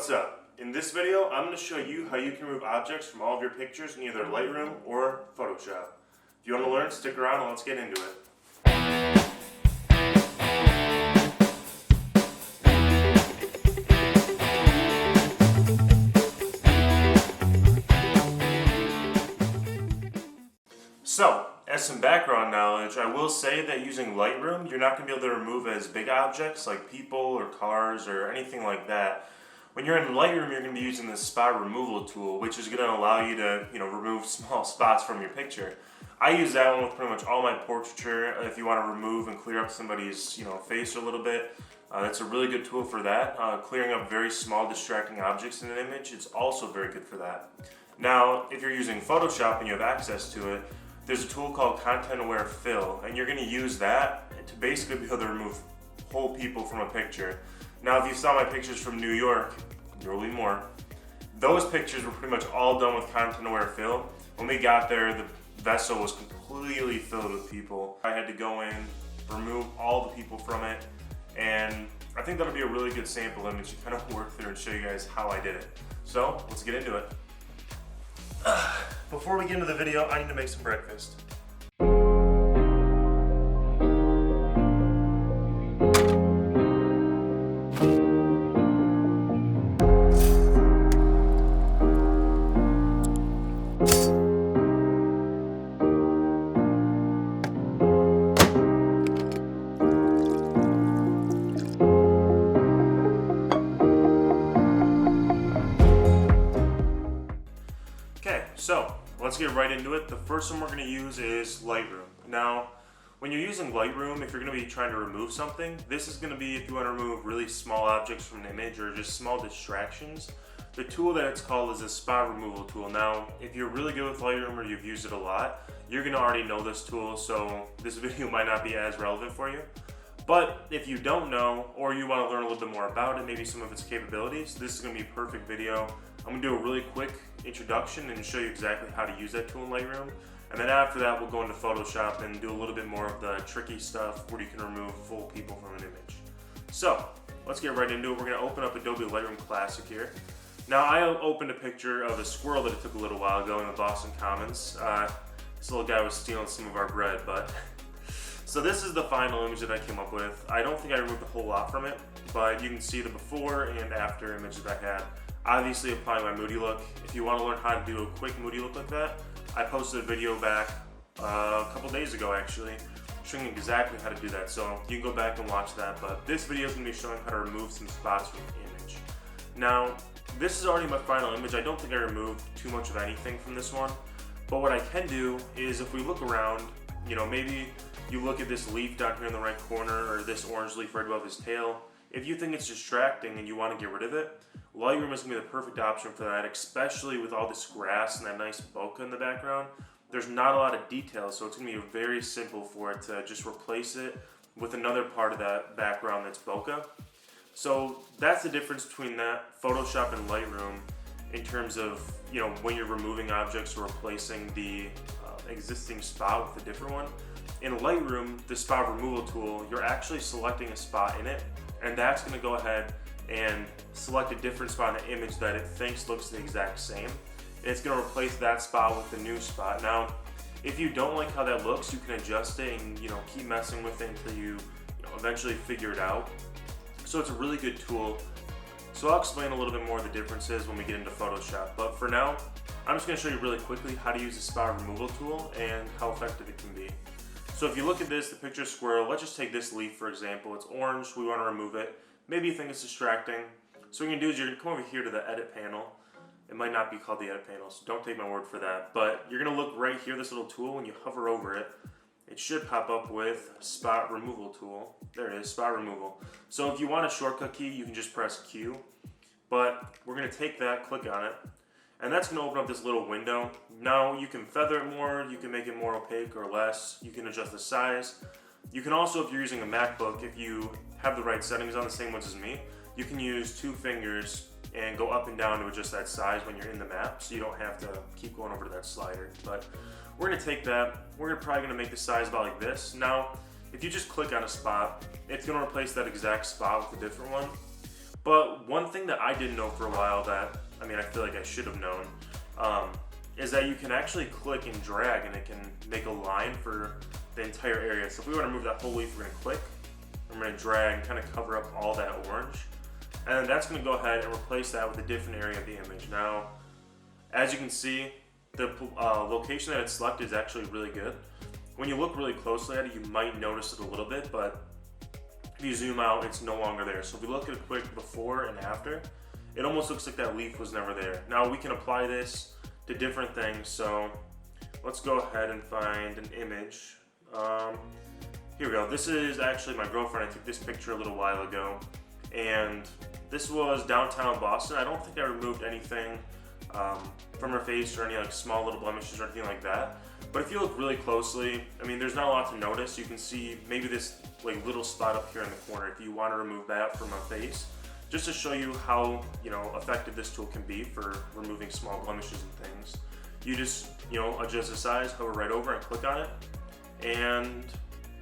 What's up? In this video, I'm going to show you how you can remove objects from all of your pictures in either Lightroom or Photoshop. If you want to learn, stick around and let's get into it. So, as some background knowledge, I will say that using Lightroom, you're not going to be able to remove as big objects like people or cars or anything like that. When you're in Lightroom, you're going to be using the spot removal tool, which is going to allow you to, remove small spots from your picture. I use that one with pretty much all my portraiture. If you want to remove and clear up somebody's, face a little bit, that's a really good tool for that. Clearing up very small distracting objects in an image, it's also very good for that. Now, if you're using Photoshop and you have access to it, there's a tool called Content Aware Fill, and you're going to use that to basically be able to remove whole people from a picture. Now, if you saw my pictures from New York, there will be more. Those pictures were pretty much all done with Content Aware Fill. When we got there, the vessel was completely filled with people. I had to go in, remove all the people from it, and I think that'll be a really good sample image to kind of work through and show you guys how I did it. So, let's get into it. Before we get into the video, I need to make some breakfast. So, let's get right into it. The first one we're going to use is Lightroom. Now, when you're using Lightroom, if you're going to be trying to remove something, this is going to be if you want to remove really small objects from an image or just small distractions. The tool that it's called is a spot removal tool. Now, if you're really good with Lightroom or you've used it a lot, you're going to already know this tool, so this video might not be as relevant for you. But if you don't know, or you want to learn a little bit more about it, maybe some of its capabilities, this is going to be a perfect video. I'm going to do a really quick introduction and show you exactly how to use that tool in Lightroom. And then after that, we'll go into Photoshop and do a little bit more of the tricky stuff where you can remove full people from an image. So, let's get right into it. We're going to open up Adobe Lightroom Classic here. Now, I opened a picture of a squirrel that it took a little while ago in the Boston Commons. This little guy was stealing some of our bread, but... So this is the final image that I came up with. I don't think I removed a whole lot from it, but you can see the before and after image that I had. Obviously applying my moody look. If you want to learn how to do a quick moody look like that, I posted a video back a couple days ago actually, showing exactly how to do that. So you can go back and watch that, but this video is going to be showing how to remove some spots from the image. Now, this is already my final image. I don't think I removed too much of anything from this one, but what I can do is if we look around, maybe you look at this leaf down here in the right corner or this orange leaf right above his tail. If you think it's distracting and you want to get rid of it, Lightroom is going to be the perfect option for that, especially with all this grass and that nice bokeh in the background. There's not a lot of detail, so it's going to be very simple for it to just replace it with another part of that background that's bokeh. So that's the difference between that Photoshop and Lightroom in terms of, when you're removing objects or replacing the existing spot with a different one. In Lightroom, the spot removal tool, you're actually selecting a spot in it, and that's going to go ahead and select a different spot in the image that it thinks looks the exact same. It's going to replace that spot with the new spot. Now, if you don't like how that looks, you can adjust it and keep messing with it until you eventually figure it out. So it's a really good tool. So I'll explain a little bit more of the differences when we get into Photoshop. But for now, I'm just going to show you really quickly how to use the spot removal tool and how effective it can be. So if you look at this, the picture squirrel, let's just take this leaf for example. It's orange, we want to remove it. Maybe you think it's distracting. So what you're going to do is you're going to come over here to the edit panel. It might not be called the edit panel, so don't take my word for that. But you're going to look right here, this little tool, when you hover over it, it should pop up with spot removal tool. There it is, spot removal. So if you want a shortcut key, you can just press Q. But we're going to take that, click on it, and that's going to open up this little window. Now you can feather it more, you can make it more opaque or less, you can adjust the size. You can also, if you're using a MacBook, if you have the right settings on, the same ones as me, you can use 2 fingers and go up and down to adjust that size when you're in the map, so you don't have to keep going over to that slider. But we're going to take that, we're probably going to make the size about like this. Now, if you just click on a spot, it's going to replace that exact spot with a different one. But one thing that I didn't know for a while that, I mean, I feel like I should have known, is that you can actually click and drag and it can make a line for the entire area. So if we want to move that whole leaf, we're going to click, and we're going to drag and kind of cover up all that orange. And then that's going to go ahead and replace that with a different area of the image. Now, as you can see, the location that it's selected is actually really good. When you look really closely at it, you might notice it a little bit, but if you zoom out, it's no longer there. So if we look at a quick before and after, it almost looks like that leaf was never there. Now we can apply this to different things. So let's go ahead and find an image. Here we go. This is actually my girlfriend. I took this picture a little while ago, and this was downtown Boston. I don't think I removed anything from her face or any like small little blemishes or anything like that. But if you look really closely, I mean, there's not a lot to notice. You can see maybe this like little spot up here in the corner. If you want to remove that from a face, just to show you how, you know, effective this tool can be for removing small blemishes and things, you just, you know, adjust the size, hover right over and click on it, and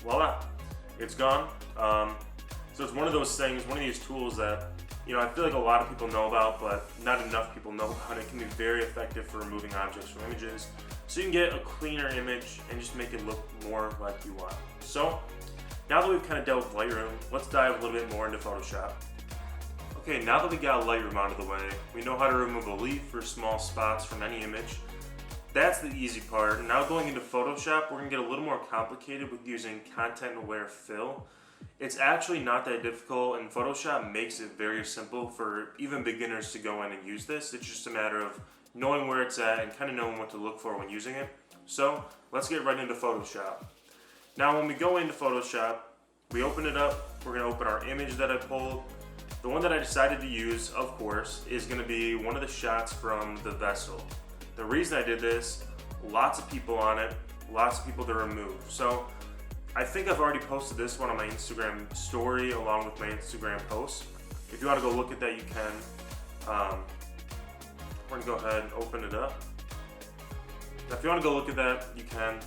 voila, it's gone. So it's one of those things, one of these tools that, you know, I feel like a lot of people know about, but not enough people know about it. It can be very effective for removing objects from images, so you can get a cleaner image and just make it look more like you want. So now that we've kind of dealt with Lightroom, let's dive a little bit more into Photoshop. Okay, now that we got Lightroom out of the way, we know how to remove a leaf or small spots from any image. That's the easy part. Now going into Photoshop, we're gonna get a little more complicated with using content-aware fill. It's actually not that difficult, and Photoshop makes it very simple for even beginners to go in and use this. It's just a matter of knowing where it's at and kind of knowing what to look for when using it. So let's get right into Photoshop. Now when we go into Photoshop, we open it up, we're gonna open our image that I pulled. The one that I decided to use, of course, is gonna be one of the shots from the vessel. The reason I did this, lots of people on it, lots of people to remove. So I think I've already posted this one on my Instagram story along with my Instagram post. If you want to go look at that, you can. We're going to go ahead and open it up. Now, if you want to go look at that, you can.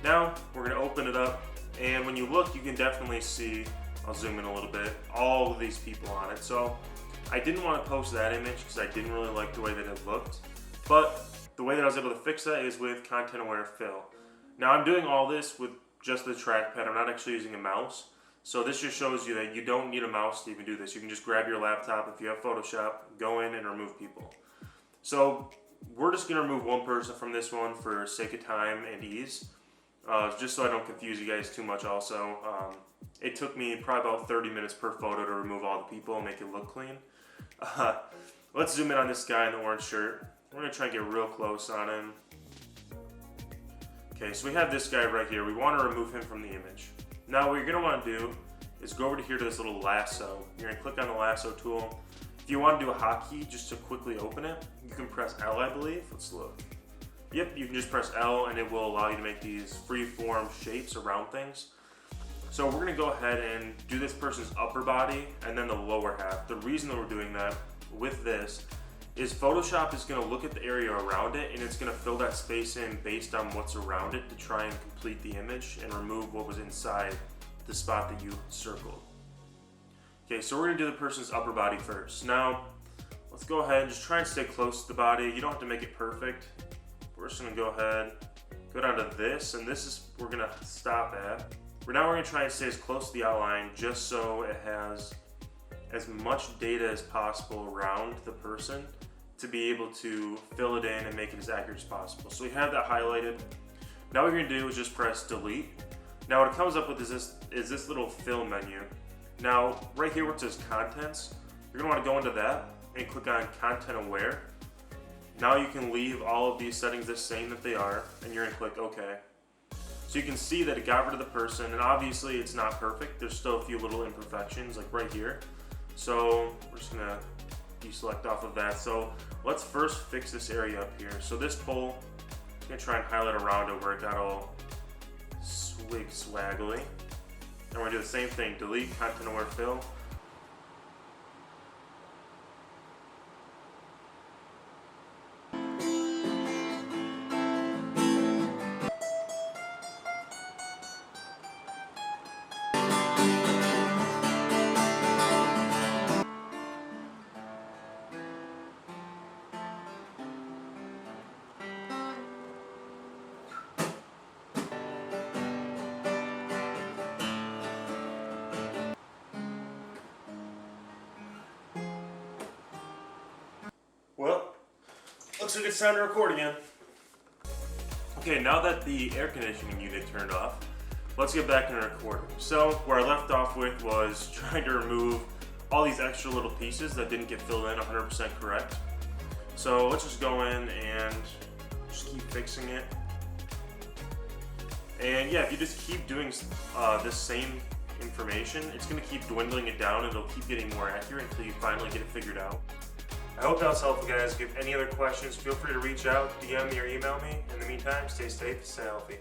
Now we're going to open it up, and when you look, you can definitely see, I'll zoom in a little bit, all of these people on it. So I didn't want to post that image because I didn't really like the way that it looked, but the way that I was able to fix that is with content-aware fill. Now I'm doing all this with just the trackpad. I'm not actually using a mouse. So this just shows you that you don't need a mouse to even do this. You can just grab your laptop if you have Photoshop, go in and remove people. So we're just gonna remove one person from this one for sake of time and ease, just so I don't confuse you guys too much also. It took me probably about 30 minutes per photo to remove all the people and make it look clean. Let's zoom in on this guy in the orange shirt. We're gonna try and get real close on him. Okay, so we have this guy right here. We want to remove him from the image. Now what you're going to want to do is go over to here to this little lasso. You're going to click on the lasso tool. If you want to do a hotkey just to quickly open it, you can press L, I believe. Let's look. Yep, you can just press L and it will allow you to make these free-form shapes around things. So we're going to go ahead and do this person's upper body and then the lower half. The reason that we're doing that with this is Photoshop is going to look at the area around it and it's going to fill that space in based on what's around it to try and complete the image and remove what was inside the spot that you circled. Okay, so we're going to do the person's upper body first. Now, let's go ahead and just try and stay close to the body. You don't have to make it perfect. We're just going to go ahead, go down to this, and this is we're going to stop at. Now we're going to try and stay as close to the outline just so it has as much data as possible around the person to be able to fill it in and make it as accurate as possible. So we have that highlighted. Now what we're gonna do is just press delete. Now what it comes up with is this little fill menu. Now right here where it says contents, you're gonna wanna go into that and click on content aware. Now you can leave all of these settings the same that they are and you're gonna click OK. So you can see that it got rid of the person, and obviously it's not perfect. There's still a few little imperfections like right here. So we're just gonna deselect off of that. So let's first fix this area up here. So this pole, I'm gonna try and highlight around it where it got all swaggly. And we're gonna do the same thing, delete content aware fill. looks like it's time to record again. Okay, now that the air conditioning unit turned off, let's get back into recording. So, where I left off with was trying to remove all these extra little pieces that didn't get filled in 100% correct. So let's just go in and just keep fixing it. And yeah, if you just keep doing this same information, it's going to keep dwindling it down and it'll keep getting more accurate until you finally get it figured out. I hope that was helpful, guys. If you have any other questions, feel free to reach out, DM me or email me. In the meantime, stay safe, stay healthy.